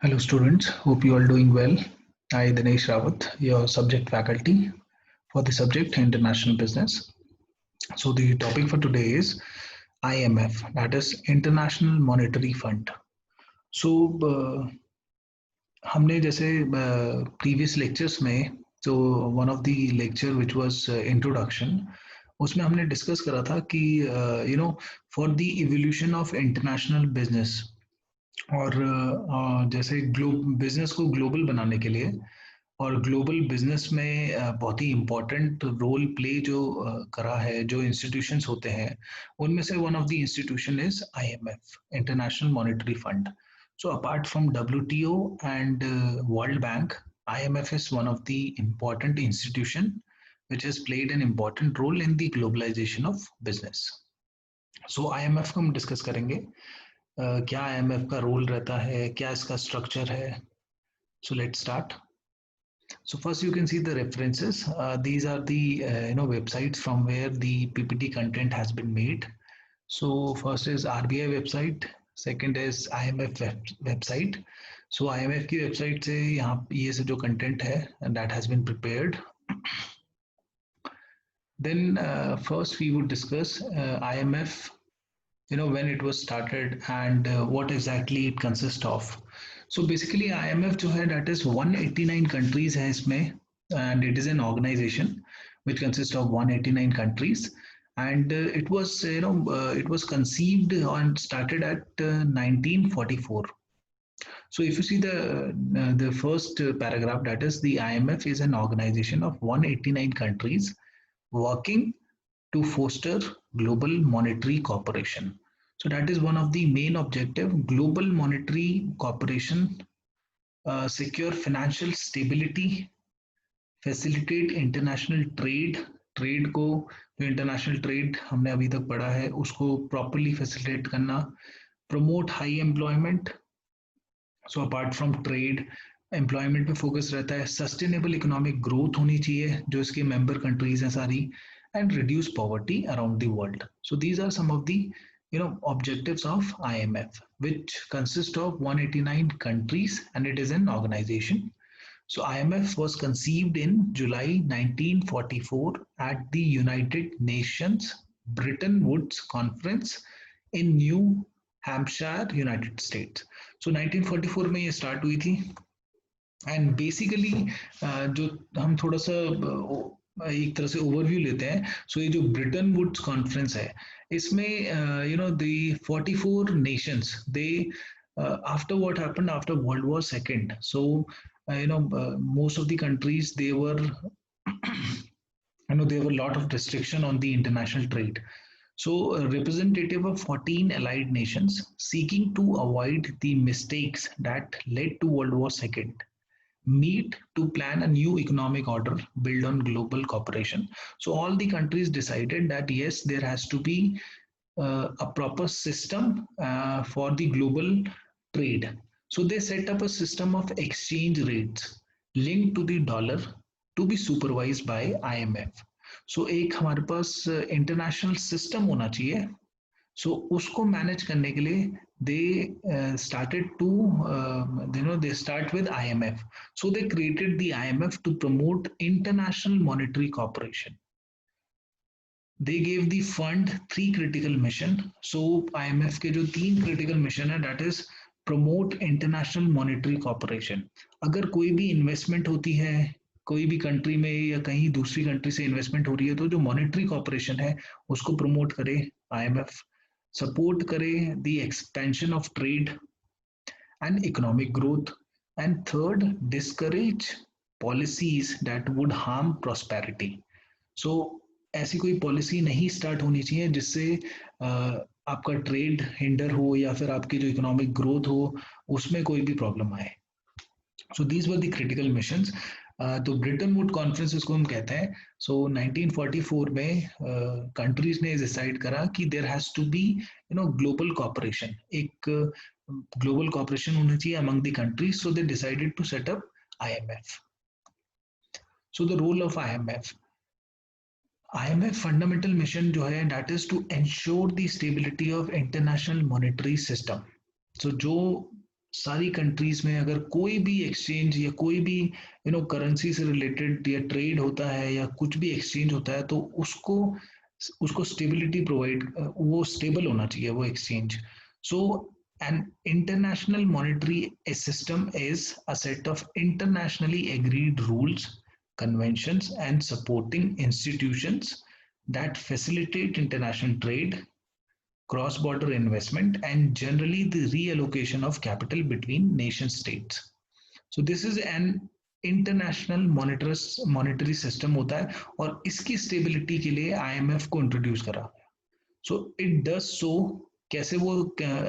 Hello students, hope you all doing well. I Dinesh Rawat, your subject faculty for the subject International Business. So the topic for today is IMF, that is International Monetary Fund. So हमने जैसे previous lectures में तो one of the lecture which was introduction उसमें हमने discuss करा था कि for the evolution of international business और जैसे बिजनेस को ग्लोबल बनाने के लिए और ग्लोबल बिजनेस में बहुत ही इम्पोर्टेंट रोल प्ले जो करा है जो इंस्टीट्यूशंस होते हैं उनमें से one of the institution is IMF international monetary fund so apart from WTO and world bank IMF is one of the important institution which has played an important role in the globalization of business. So IMF को हम discuss करेंगे क्या IMF का role रहता है क्या इसका structure है so let's start. So first you can see the references. These are the websites from where the PPT content has been made. So first is RBI website, second is IMF website. So IMF की website से यहाँ ये से जो content है and that has been prepared. Then first we would discuss IMF, when it was started and what exactly it consists of. So basically IMF जो है that is 189 countries है इसमें and it is an organization which consists of 189 countries and it was conceived and started at 1944. So if you see the first paragraph, that is the IMF is an organization of 189 countries working to foster global monetary cooperation. So that is one of the main objective, global monetary cooperation, secure financial stability, facilitate international trade को जो international trade हमने अभी तक पढ़ा है उसको properly facilitate करना, promote high employment, so apart from trade employment पे फोकस रहता है, सस्टेनेबल इकोनॉमिक ग्रोथ होनी चाहिए जो इसके मेंबर कंट्रीज हैं सारी, and reduce poverty around the world. So these are some of the objectives of IMF, which consist of 189 countries and it is an organization. So IMF was conceived in July 1944 at the United Nations Bretton Woods Conference in New Hampshire, United States. So 1944 में ये start हुई थी and basically जो हम थोड़ा सा एक तरह से ओवरव्यू लेते हैं. सो ये जो ब्रिटन वुड्स कॉन्फ्रेंस है इसमें the 44 Nations they after what happened after World War II, so most of the countries they were there were a lot of restriction on the international trade. So a representative of 14 allied nations seeking to avoid the mistakes that led to World War II meet to plan a new economic order built on global cooperation. So all the countries decided that yes, there has to be a proper system for the global trade. So they set up a system of exchange rates linked to the dollar to be supervised by IMF. So एक हमारे पास international system होना चाहिए. So उसको manage करने के लिए they started to they start with IMF. So they created the IMF to promote international monetary cooperation. They gave the fund 3 critical mission. So IMF के जो 3 critical mission है that is promote international monetary cooperation. अगर कोई भी investment होती है कोई भी कंट्री में या कहीं दूसरी कंट्री से इन्वेस्टमेंट हो रही है तो जो मॉनेटरी कॉपरेशन है उसको प्रमोट करे IMF, support करे the expansion of trade and economic growth, and third discourage policies that would harm prosperity. So ऐसी कोई पॉलिसी नहीं स्टार्ट होनी चाहिए जिससे आपका ट्रेड हिंडर हो या फिर आपकी जो इकोनॉमिक ग्रोथ हो उसमें कोई भी प्रॉब्लम आए. So these were the critical missions. तो ब्रिटन वुड कॉन्फ्रेंस इसको हम कहते हैं. सो 1944 में कंट्रीज ने डिसाइड करा कि there has to be global cooperation, एक ग्लोबल कॉपरेशन होना चाहिए among the countries. So they decided to set up IMF. So the role of IMF fundamental mission जो है that is to ensure the stability of international monetary system. So जो सारी countries में अगर कोई भी एक्सचेंज या कोई भी करेंसी से रिलेटेड या ट्रेड होता है या कुछ भी एक्सचेंज होता है, तो उसको उसको स्टेबिलिटी प्रोवाइड, वो स्टेबल होना चाहिए वो exchange. So an international monetary system is a set of internationally agreed rules, conventions, and supporting institutions that facilitate international trade, cross-border investment, and generally the reallocation of capital between nation states. So this is an international monetary system होता है और इसकी stability के लिए IMF को introduce करा. So it does so. कैसे वो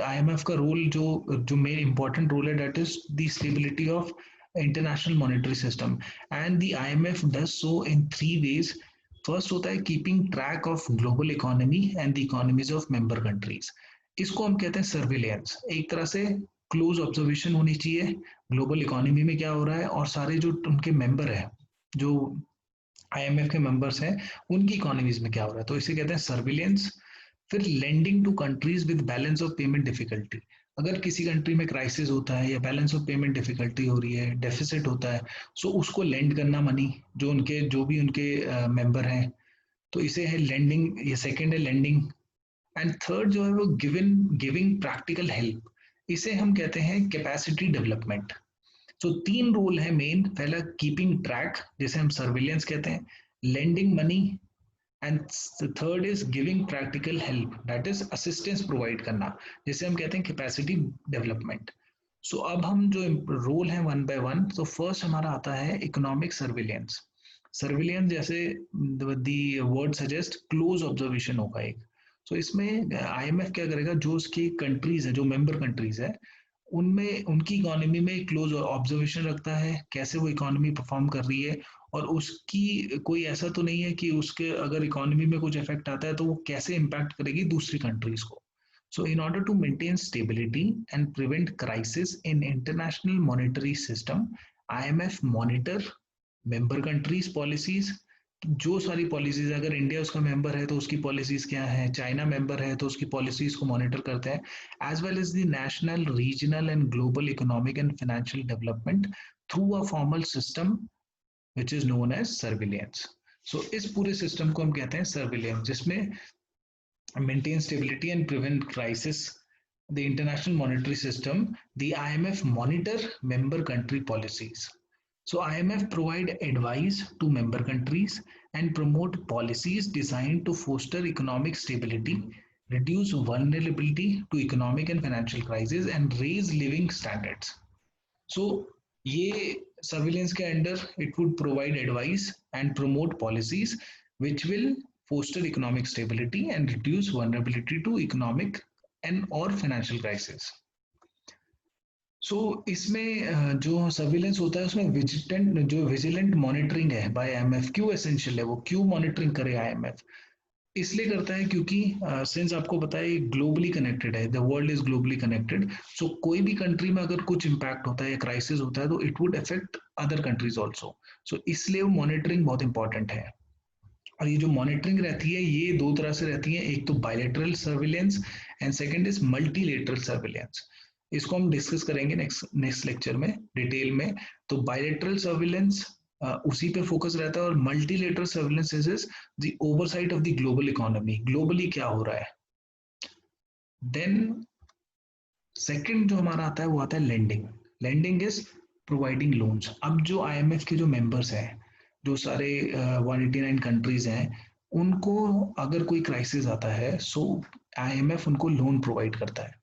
आईएमएफ का रोल जो जो मेन इंपॉर्टेंट रोल है, that is the stability of international monetary system. And the IMF does so in 3 ways. First होता है keeping track of global economy and the economies of member countries. इसको हम कहते हैं surveillance. एक तरह से क्लोज ऑब्जर्वेशन होनी चाहिए ग्लोबल इकोनॉमी में क्या हो रहा है और सारे जो उनके मेंबर है, जो आईएमएफ के मेंबर्स हैं, उनकी इकोनॉमीज में क्या हो रहा है, तो इसे कहते हैं सर्विलियंस. फिर lending to countries with balance of payment difficulty. अगर किसी कंट्री में क्राइसिस होता है या बैलेंस ऑफ पेमेंट डिफिकल्टी हो रही है, डेफिसिट होता है, सो उसको लेंड करना मनी जो भी उनके मेंबर हैं, तो इसे है लेंडिंग. ये सेकंड है लेंडिंग. एंड थर्ड जो है वो गिविंग प्रैक्टिकल हेल्प. इसे हम कहते हैं कैपेसिटी डेवलपमेंट. तो 3 रोल है मेन. पहला कीपिंग ट्रैक, जिसे हम सर्विलियंस कहते हैं, lending money, and third is giving practical help, that is assistance provide करना, जिसे हम कहते हैं कैपेसिटी डेवलपमेंट. सो अब हम जो रोल है वन बाय वन. तो फर्स्ट हमारा आता है इकोनॉमिक सर्विलियंस. सर्विलियंस जैसे the word suggest close observation होगा एक. सो इसमें आईएमएफ क्या करेगा, जो उसकी कंट्रीज है, जो मेंबर कंट्रीज है, उनमें उनकी इकोनॉमी में क्लोज ऑब्जर्वेशन रखता है, कैसे वो इकोनॉमी परफॉर्म कर रही है, और उसकी कोई ऐसा तो नहीं है कि उसके अगर इकोनॉमी में कुछ इफेक्ट आता है तो वो कैसे इम्पैक्ट करेगी दूसरी कंट्रीज को. So in order to maintain stability and prevent crisis in international monetary system, IMF monitor member countries policies. जो सारी पॉलिसीज, अगर इंडिया उसका मेंबर है तो उसकी पॉलिसीज क्या है, चाइना मेंबर है तो उसकी पॉलिसीज को मॉनिटर करते हैं, as well as the national, regional and global economic and financial development through a formal system which is known as surveillance. So इस पूरे सिस्टम को हम कहते हैं सर्विलियंस, जिसमें maintain stability and prevent crisis. The international monetary system, the IMF monitor member country policies. So IMF provide advice to member countries and promote policies designed to foster economic stability, reduce vulnerability to economic and financial crisis, and raise living standards. So ये surveillance के under it would provide advice and promote policies which will foster economic stability and reduce vulnerability to economic and or financial crisis. So इसमें जो surveillance होता है उसमें vigilant monitoring है by IMF. क्यों essential है, वो क्यों मॉनिटरिंग करे आईएमएफ? इसलिए करता है क्योंकि सिंस आपको पता है ग्लोबली कनेक्टेड है, the world is globally connected. So कोई भी कंट्री में अगर कुछ इम्पैक्ट होता है या क्राइसिस होता है तो it would affect other countries also. So इसलिए वो मॉनिटरिंग बहुत इंपॉर्टेंट है. और ये जो मॉनिटरिंग रहती है ये 2 तरह से रहती है. एक तो bilateral surveillance and second is multilateral surveillance. इसको हम डिस्कस करेंगे नेक्स्ट लेक्चर में डिटेल में. तो बायलैटरल सर्विलेंस उसी पे फोकस रहता है, और multilateral surveillance is the oversight of the global economy, globally क्या हो रहा है. देन सेकंड जो हमारा आता है वो आता है lending. Lending is providing loans. अब जो आईएमएफ के जो मेंबर्स हैं, जो सारे 189 कंट्रीज हैं, उनको अगर कोई क्राइसिस आता है सो आईएमएफ उनको लोन प्रोवाइड करता है.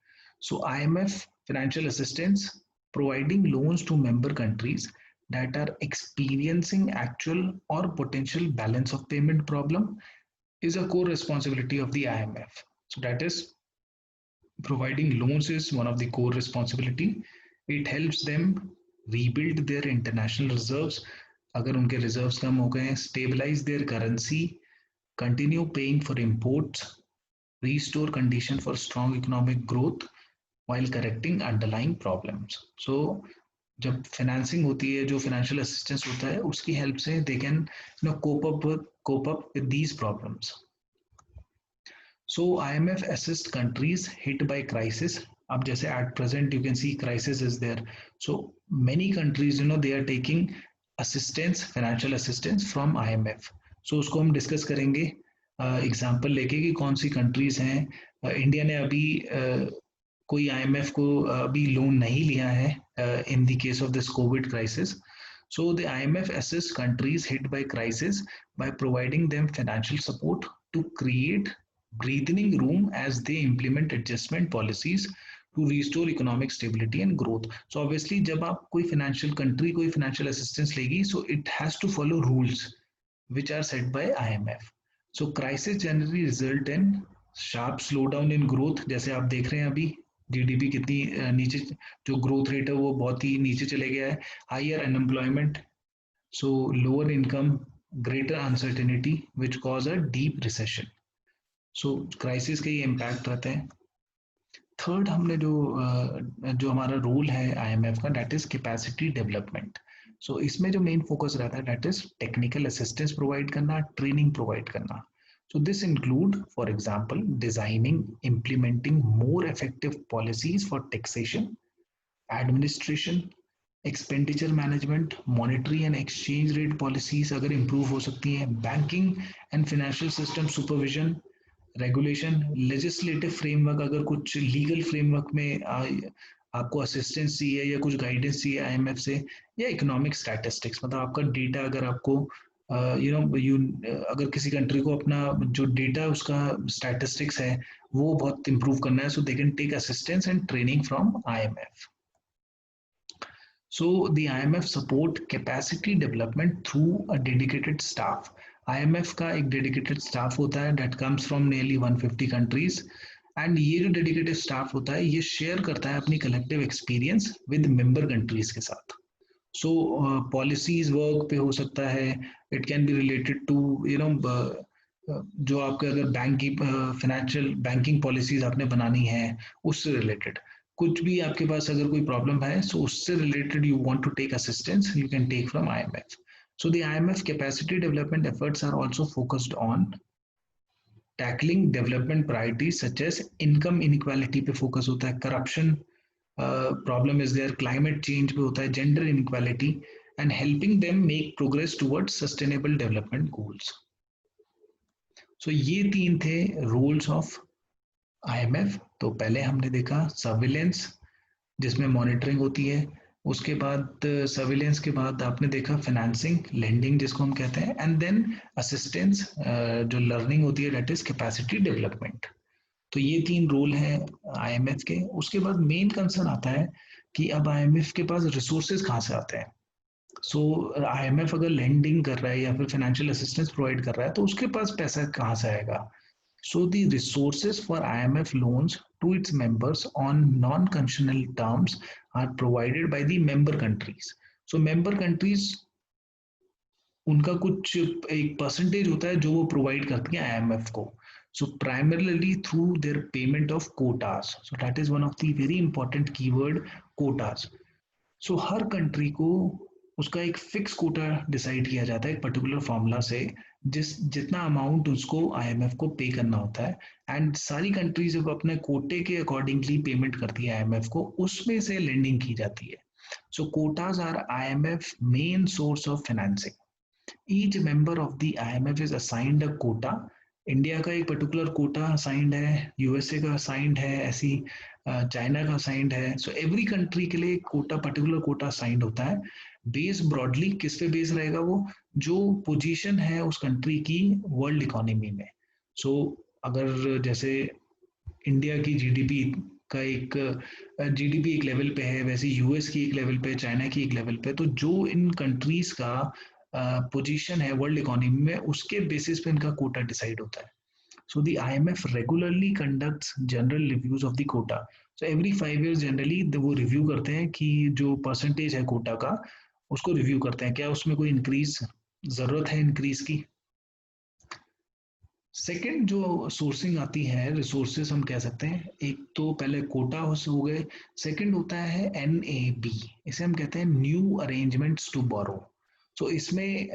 So IMF financial assistance providing loans to member countries that are experiencing actual or potential balance of payment problem is a core responsibility of the IMF. So that is, providing loans is one of the core responsibility. It helps them rebuild their international reserves. अगर उनके reserves कम हो गए, stabilize their currency, continue paying for imports, restore condition for strong economic growth while correcting underlying problems. So जब financing होती है, जो financial assistance होता है, उसकी हेल्प से they can cope up with these problems. So IMF assists countries hit by crisis अब जैसे at present you can see crisis is there, so many countries they are taking assistance, financial assistance from IMF. So उसको हम discuss करेंगे example लेके कि कौन सी countries हैं। India ने अभी कोई आईएमएफ को अभी लोन नहीं लिया है in the case of this Covid crisis. So the IMF assists countries hit by crisis by providing them financial support to create breathing room as they implement adjustment policies to restore economic stability and growth. So obviously जब आप कोई financial country कोई financial assistance लेगी, so it has to follow rules which are set by IMF. So crisis generally result in sharp slowdown in growth, जैसे आप देख रहे हैं अभी जीडीपी कितनी नीचे, जो ग्रोथ रेट है वो बहुत ही नीचे चले गया है, higher unemployment, so lower income, greater uncertainty which cause a deep recession. So crisis के ये इम्पैक्ट रहते हैं। थर्ड हमने जो हमारा रोल है आईएमएफ का, दैट इज कैपेसिटी डेवलपमेंट। सो इसमें जो मेन फोकस रहता है that is technical assistance provide करना, ट्रेनिंग प्रोवाइड करना। So this include, for example, designing, implementing more effective policies for taxation, administration, expenditure management, monetary and exchange rate policies अगर improve हो सकती हैं, banking and financial system supervision, regulation, legislative framework, अगर कुछ legal framework में आपको assistance चाहिए या कुछ गाइडेंस चाहिए आईएमएफ से, या इकोनॉमिक स्टैटिस्टिक्स, मतलब आपका डेटा अगर आपको अगर किसी कंट्री को अपना जो डेटा उसका स्टैटिस्टिक्स है वो बहुत इंप्रूव करना है, so they can take assistance and training from IMF. So the IMF support capacity development through a dedicated staff. IMF का एक डेडिकेटेड स्टाफ होता है that comes from nearly 150 countries, and ये जो डेडिकेटेड स्टाफ होता है ये शेयर करता है अपनी collective experience with member countries के साथ। सो पॉलिसीज वर्क पे हो सकता है, it can be related to जो आपके अगर बैंक की फाइनेंशियल बैंकिंग पॉलिसीज आपने बनानी है उससे रिलेटेड, कुछ भी आपके पास अगर कोई प्रॉब्लम है सो उससे related you want to take assistance, you can take from IMF. So the IMF capacity development efforts are also focused on tackling development priorities such as income inequality पे focus होता है, corruption problem is there, climate change पे होता है, gender inequality, and helping them make progress towards sustainable development goals. So ये तीन थे roles of IMF. तो पहले हमने देखा सर्विलेंस जिसमें मॉनिटरिंग होती है, उसके बाद सर्विलेंस के बाद आपने देखा फाइनेंसिंग, लेंडिंग जिसको हम कहते हैं, एंड देन असिस्टेंस जो लर्निंग होती है दैट इज कैपेसिटी डेवलपमेंट। तो ये तीन रोल हैं आईएमएफ के। उसके बाद मेन कंसर्न आता है कि अब आईएमएफ के पास रिसोर्सेज कहाँ से आते हैं। सो आईएमएफ अगर लेंडिंग कर रहा है या फिर फाइनेंशियल असिस्टेंस प्रोवाइड कर रहा है तो उसके पास पैसा कहाँ से आएगा। So the resources for IMF loans to its members on non conditional terms are provided by the member countries. So member countries उनका कुछ एक परसेंटेज होता है जो वो प्रोवाइड करती है आईएमएफ को, so primarily through their payment of quotas. So that is one of the very important keyword, quotas. So her country को उसका एक फिक्स कोटा डिसाइड किया जाता है एक पर्टिकुलर फॉर्मूला से, जितना अमाउंट उसको आईएमएफ को पे करना होता है, एंड सारी कंट्रीज जब अपने कोटे के अकॉर्डिंगली पेमेंट करती है आईएमएफ को, उसमें से लेंडिंग की जाती है। So quotas are IMF main source of financing. Each member of the IMF is assigned a quota. India का एक पर्टिकुलर कोटा असाइंड है, यूएसए का असाइंड है, ऐसी चाइना का असाइंड है। सो एवरी कंट्री के लिए कोटा, पर्टिकुलर कोटा असाइंड होता है। बेस ब्रॉडली किस पे बेस रहेगा, वो जो पोजीशन है उस कंट्री की वर्ल्ड इकोनॉमी में। सो अगर जैसे इंडिया की जीडीपी का एक जीडीपी एक लेवल पे है, वैसे यूएस की एक लेवल पे, चाइना की एक लेवल पे, तो जो इन कंट्रीज का पोजीशन है वर्ल्ड इकोनॉमी में उसके बेसिस पे इनका कोटा डिसाइड होता है। So the IMF regularly conducts general reviews of the quota. So every 5 years generally वो रिव्यू करते हैं कि जो परसेंटेज है कोटा का उसको रिव्यू करते हैं, क्या उसमें कोई इंक्रीज जरूरत है इंक्रीज की। सेकेंड जो सोर्सिंग आती है रिसोर्सेज हम कह सकते हैं, एक तो पहले कोटा हो गए, सेकेंड होता है एनएबी, इसे हम कहते हैं न्यू अरेंजमेंट्स टू बोरो। सो इसमें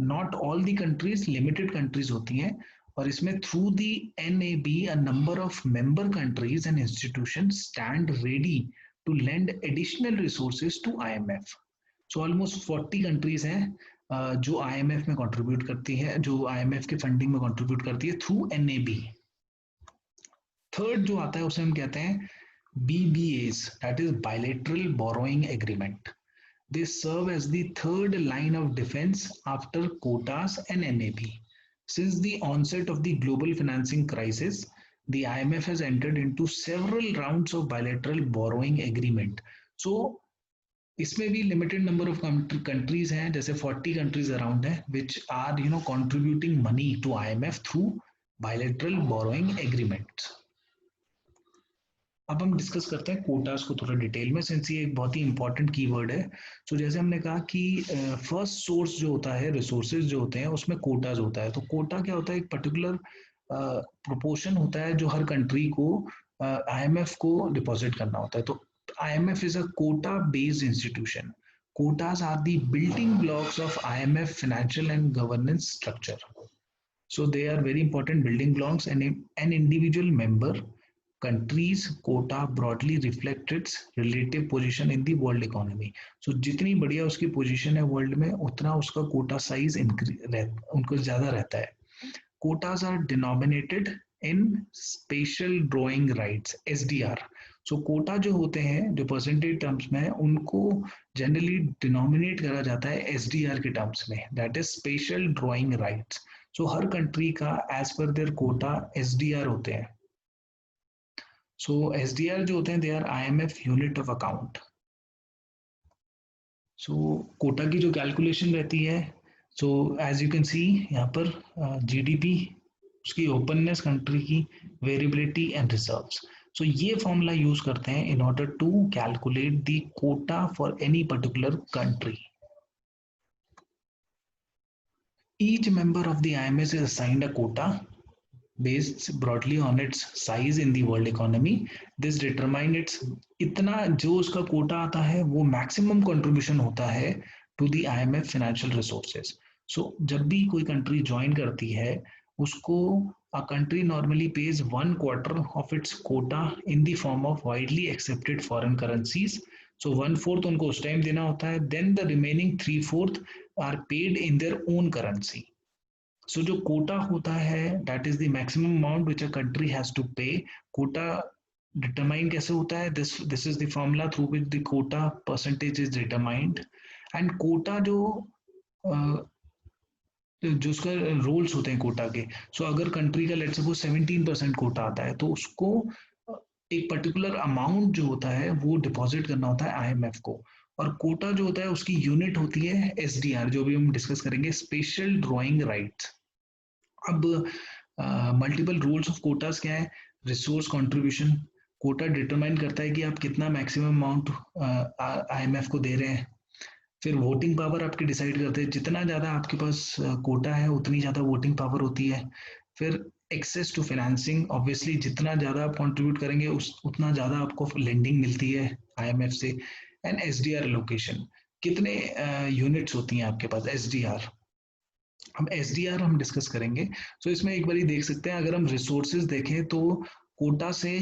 not all the countries, limited countries होती हैं, और इसमें through the NAB a number of member countries and institutions stand ready to lend additional resources to IMF. So almost 40 countries हैं जो IMF में contribute करती है, जो IMF के फंडिंग में कंट्रीब्यूट करती है थ्रू NAB. थर्ड जो आता है उसे हम कहते हैं BBAs, that is bilateral borrowing agreement. They serve as the third line of defense after quotas and NAB. Since the onset of the global financing crisis, the IMF has entered into several rounds of bilateral borrowing agreement. So इसमें भी limited number of countries हैं, जैसे 40 countries around है which are contributing money to IMF through bilateral borrowing agreements. अब हम discuss करते हैं quotas को थोड़ा डिटेल में, सिंस ये एक बहुत ही इंपॉर्टेंट कीवर्ड है. सो जैसे हमने कहा कि फर्स्ट सोर्स जो होता है, रिसोर्सेज जो होते हैं, उसमें कोटास होता है. तो कोटा क्या होता है? एक पर्टिकुलर प्रोपोर्शन होता है जो हर कंट्री को IMF को डिपॉजिट करना होता है. तो IMF is a quota-based institution. Quotas are the building blocks of IMF financial and governance structure. So they are very important building blocks, and an individual member country's quota broadly reflects its relative position in the world economy. So जितनी बढ़िया उसकी position है world में, उतना उसका Kota size उनको ज्यादा रहता है. Quotas are denominated in spatial drawing rights, SDR. सो कोटा जो होते हैं, जो परसेंटेज टर्म्स में है, उनको जनरली डिनोमिनेट करा जाता है SDR के टर्म्स में, that is special drawing rights. So हर कंट्री का as per their quota SDR होते हैं. सो SDR जो होते हैं, they are IMF unit of account. So quota की जो कैलकुलेशन रहती है, so as you can see यहाँ पर GDP, उसकी ओपननेस कंट्री की, वेरिएबिलिटी एंड रिजर्व्स. सो ये फॉर्मूला यूज करते हैं in order to calculate the quota for any particular country. Each member of the IMF is assigned a quota based broadly on its size in the world economy. This determine its इतना जो उसका कोटा आता है वो maximum contribution होता है to the IMF financial resources. So जब भी कोई कंट्री ज्वाइन करती है, उसको a country normally pays 1/4 of its quota in the form of widely accepted foreign currencies. So 1/4 उनको उस टाइम देना होता है. Then the remaining 3/4 are paid in their own currency. So जो कोटा होता है, that is the maximum amount which a country has to pay. Kota determine कैसे होता है? This is the formula through which the quota percentage is determined. And Kota जो जो उसका rules होते हैं कोटा के, सो अगर कंट्री का लेट्स सपोज 17% कोटा आता है, तो उसको एक पर्टिकुलर अमाउंट जो होता है वो डिपॉजिट करना होता है IMF को. और कोटा जो होता है उसकी यूनिट होती है SDR, जो भी हम डिस्कस करेंगे, स्पेशल ड्रॉइंग राइट्स. अब मल्टीपल रूल्स ऑफ कोटास क्या है? रिसोर्स कंट्रीब्यूशन, कोटा डिटरमाइन करता है कि आप कितना मैक्सिमम अमाउंट IMF को दे रहे हैं. फिर वोटिंग पावर आपकी डिसाइड करते हैं, जितना ज़्यादा आपके पास कोटा है उतनी ज़्यादा वोटिंग पावर होती है. फिर एक्सेस टू फाइनेंसिंग, ऑब्वियसली जितना ज़्यादा आप कंट्रीब्यूट करेंगे उतना ज़्यादा आपको लेंडिंग मिलती है IMF से. एंड SDR एलोकेशन, कितने यूनिट्स होती हैं आपके पास SDR. हम SDR हम डिस्कस करेंगे. सो इसमें एक बार देख सकते हैं, अगर हम रिसोर्सेज देखें तो कोटा से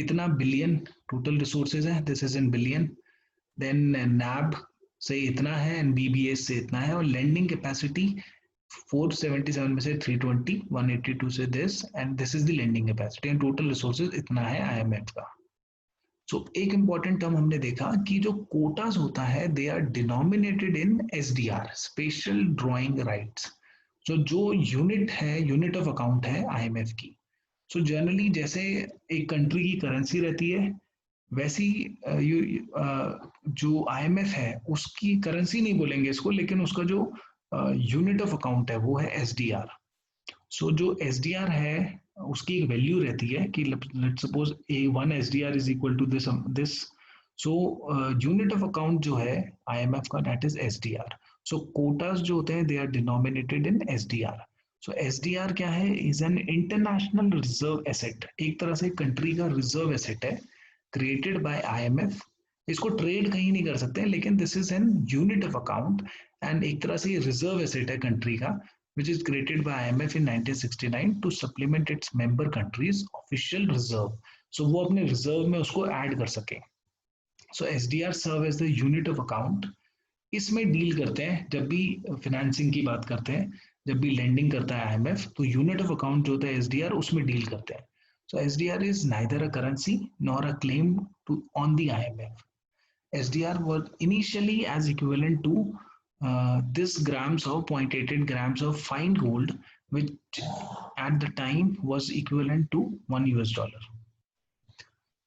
इतना बिलियन टोटल रिसोर्सेज है, this is in billion. Then NAB से इतना है एंड BBS से इतना है. और लैंडिंग कैपेसिटी 477 में से 320, 182 से this, and this is the lending capacity. And total resources इतना है IMF का. सो एक इंपॉर्टेंट टर्म हमने देखा कि जो कोटास होता है, they are denominated in SDR, special drawing rights. So जो यूनिट है, यूनिट ऑफ अकाउंट है IMF की. सो जनरली जैसे एक कंट्री की करेंसी रहती है, वैसी जो IMF है उसकी करेंसी नहीं बोलेंगे इसको, लेकिन उसका जो यूनिट ऑफ अकाउंट है वो है SDR. सो जो SDR है उसकी एक वैल्यू रहती है कि let's suppose 1 SDR is equal to this. So unit of account जो है IMF का, that is SDR. So quotas जो होते हैं, they are denominated in SDR. So SDR क्या है? Is an international reserve asset, एक तरह से कंट्री का रिजर्व एसेट है, क्रिएटेड बाय IMF. इसको ट्रेड कहीं नहीं कर सकते, लेकिन this is an unit of account and एक तरह से रिजर्व एसेट है कंट्री का, which is created by IMF in 1969 to supplement its member countries official reserve. So वो अपने reserve में उसको add कर सके. So SDR serve as the unit of account. इसमें डील करते हैं जब भी फाइनेंसिंग की बात करते हैं, जब भी लेंडिंग करता है IMF, तो यूनिट ऑफ अकाउंट जो होता है SDR उसमें डील करते हैं. So SDR is neither a currency nor a claim to on the IMF. SDR was initially as equivalent to this grams of 0.88 grams of fine gold, which at the time was equivalent to $1.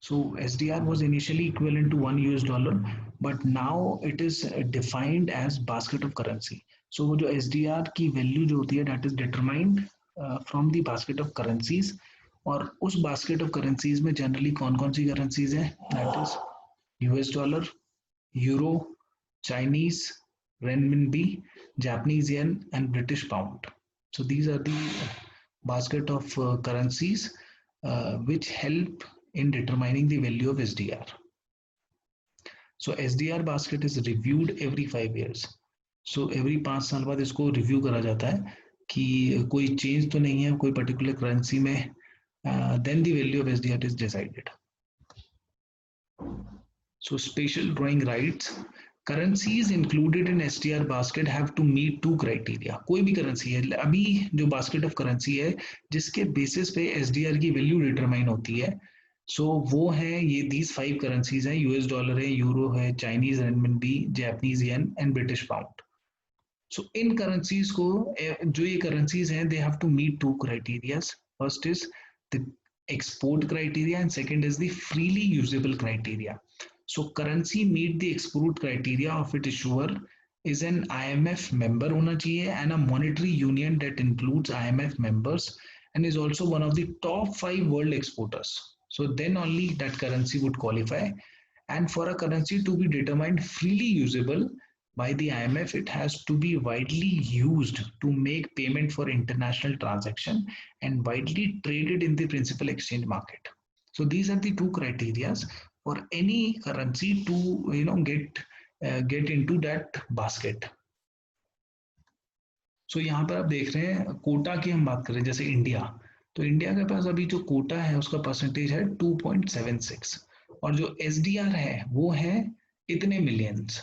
So SDR was initially equivalent to $1, but now it is defined as basket of currency. So वो जो SDR की value जो होती है that is determined from the basket of currencies. और उस basket of currencies में generally कौन कौन सी currencies हैं? That is US dollar, Euro, Chinese renminbi, Japanese yen, and British pound. So these are the basket of currencies which help in determining the value of SDR. So SDR basket is reviewed every 5 years. So every 5 साल बाद इसको review करा जाता है कि कोई change तो नहीं है कोई पर्टिकुलर करेंसी में, then the value of SDR is decided. So special drawing rights. Currencies included in SDR basket have to meet 2 criteria. कोई भी करेंसी है, अभी जो बास्केट ऑफ करेंसी है जिसके बेसिस पे SDR की वैल्यू डिटरमाइन होती है, सो वो है ये दीज 5 करेंसीज हैं, US डॉलर है, यूरो है, Chinese renminbi, Japanese yen and British pound. So इन करेंसीज को जो ये करेंसीज हैं they have to meet 2 criterias. First is the export criteria and second is the freely usable criteria. So currency meet the export criteria of it issuer is an IMF member होना चाहिए and a monetary union that includes IMF members and is also one of the top 5 world exporters. So then only that currency would qualify. And for a currency to be determined freely usable by the IMF, it has to be widely used to make payment for international transaction and widely traded in the principal exchange market. So these are the 2 criteria for any currency to get into that basket. So यहाँ पर आप देख रहे हैं कोटा की हम बात करें जैसे इंडिया, तो इंडिया के पास अभी जो कोटा है उसका परसेंटेज है 2.76 और जो SDR है वो है इतने millions.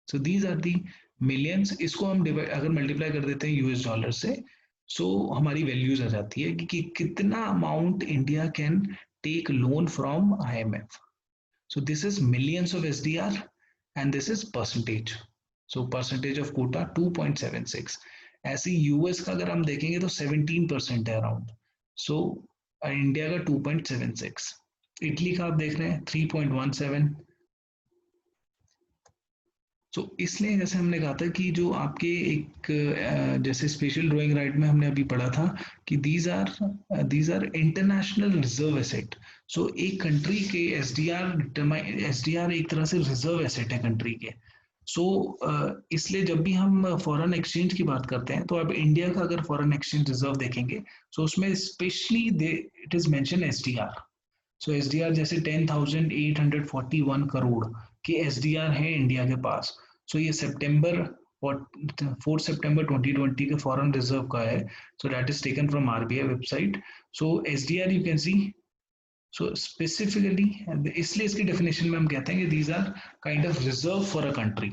So these are the millions. इसको हम अगर मल्टीप्लाई कर देते हैं US डॉलर से, सो हमारी वैल्यूज आ जाती है कि कितना amount India can take loan from IMF. So this is millions of SDR and this is percentage. So percentage of quota 2.76. ऐसे US का अगर हम देखेंगे तो 17% है अराउंड. सो इंडिया का 2.76. इटली का आप देख रहे हैं 3.17. सो इसलिए जैसे हमने कहा था कि जो आपके एक जैसे स्पेशल ड्राइंग राइट में हमने अभी पढ़ा था कि these are international reserve asset. So एक कंट्री के SDR एक तरह से रिजर्व एसेट है कंट्री के. सो इसलिए जब भी हम फॉरेन एक्सचेंज की बात करते हैं तो अब इंडिया का अगर फॉरेन एक्सचेंज रिजर्व देखेंगे सो उसमें specially it is mention SDR. So SDR जैसे 10,841 करोड़ के SDR है इंडिया के पास. सो ये 4 सितंबर 2020 के फॉरेन रिजर्व का है. So that is taken from RBI website. So SDR you can see. So specifically इसलिए इसकी डेफिनेशन में हम कहते हैं कि these are kind of reserve for a country.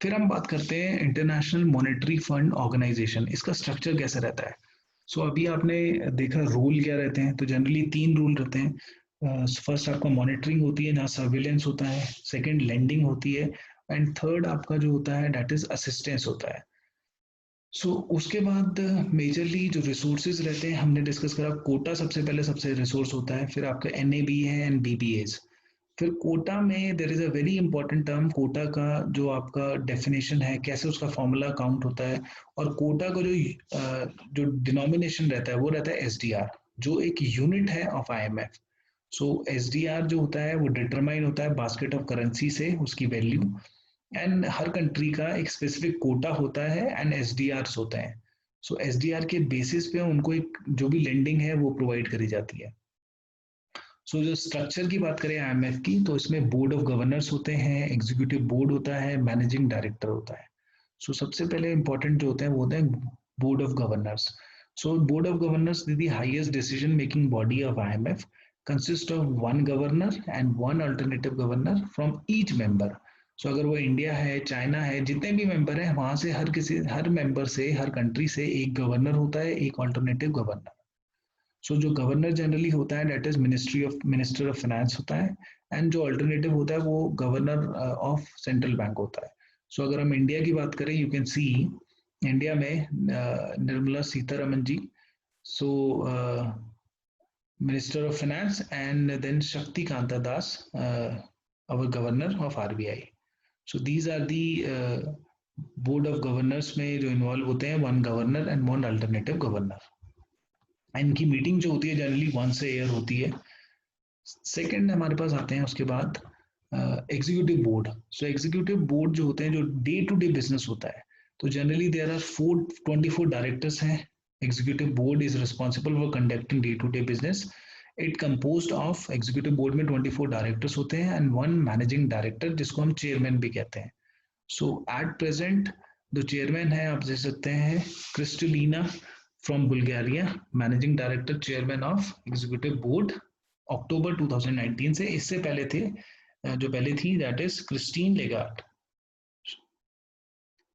फिर हम बात करते हैं इंटरनेशनल मॉनेटरी फंड ऑर्गेनाइजेशन. इसका स्ट्रक्चर कैसे रहता है. सो अभी आपने देखा रूल क्या रहते हैं, तो जनरली 3 रूल रहते हैं. फर्स्ट आपका मॉनिटरिंग होती है जहाँ सर्विलेंस होता है, सेकंड लेंडिंग होती है एंड थर्ड आपका जो होता है दैट इज असिस्टेंस होता है. सो उसके बाद मेजरली जो रिसोर्सेज रहते हैं हमने डिस्कस करा. कोटा सबसे रिसोर्स होता है, फिर आपका NAB है एंड BBAs. फिर कोटा में there is a very important term. Quota का जो आपका डेफिनेशन है, कैसे उसका फॉर्मूला काउंट होता है, और कोटा का जो डिनोमिनेशन रहता है वो रहता है SDR, जो एक यूनिट है ऑफ IMF. सो SDR जो होता है वो डिटरमाइन होता है बास्केट ऑफ करेंसी से, उसकी वैल्यू, एंड हर कंट्री का एक स्पेसिफिक कोटा होता है एंड SDRs होते हैं. सो SDR के बेसिस पे उनको एक जो भी लेंडिंग है वो प्रोवाइड करी जाती है. सो जो स्ट्रक्चर की बात करें IMF की, तो इसमें बोर्ड ऑफ गवर्नर्स होते हैं, एग्जीक्यूटिव बोर्ड होता है, मैनेजिंग डायरेक्टर होता है. सो सबसे पहले इंपॉर्टेंट जो होते हैं वो होते हैं board of governors. So board of governors is the highest decision making body of IMF, consists of one governor and one alternative governor from each member. So अगर वो इंडिया है, चाइना है, जितने भी मेंबर हैं वहां से हर मेंबर से, हर कंट्री से एक गवर्नर होता है, एक ऑल्टरनेटिव गवर्नर. सो जो गवर्नर जनरली होता है that is minister of finance होता है, एंड जो अल्टरनेटिव होता है वो गवर्नर ऑफ सेंट्रल बैंक होता है. सो अगर हम इंडिया की बात करें, यू कैन सी इंडिया में Nirmala Sitharaman ji, so minister of finance, and then Shaktikanta Das, our governor of RBI. So these are the board of governors में जो इन्वॉल्व होते हैं, one governor and one alternative governor. इनकी meeting जो होती है generally once a year होती है. सेकंड हमारे पास आते हैं उसके बाद एग्जीक्यूटिव बोर्ड. सो एग्जीक्यूटिव बोर्ड जो होते हैं, जो डे टू डे बिजनेस होता है, तो जनरली देयर आर 24 डायरेक्टर्स हैं. Executive board is responsible for conducting day to day business. It composed of, executive board में 24 डायरेक्टर्स होते हैं एंड वन मैनेजिंग डायरेक्टर जिसको हम चेयरमैन भी कहते हैं. सो एट प्रेजेंट जो चेयरमैन है आप देख सकते हैं Kristalina from Bulgaria, managing director chairman of executive board October 2019 से. इससे पहले थे जो पहले थी that is Christine Lagarde.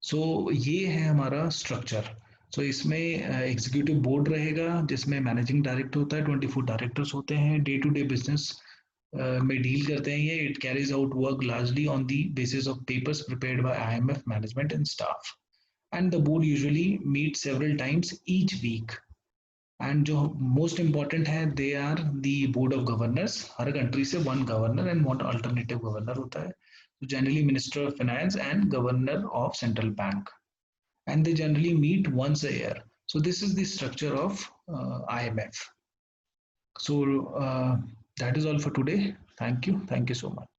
So ये है हमारा स्ट्रक्चर. सो इसमें एग्जीक्यूटिव बोर्ड रहेगा जिसमें मैनेजिंग डायरेक्टर होता है, 24 डायरेक्टर्स होते हैं, डे टू डे बिजनेस में डील करते हैं ये. It carries out work largely on the basis of papers prepared by IMF management and staff. And the board usually meet several times each week. And जो most important है, they are the board of governors. हर country से one governor and one alternative governor होता है. Generally minister of finance and governor of central bank, and they generally meet once a year. So this is the structure of IMF. So that is all for today. Thank you so much.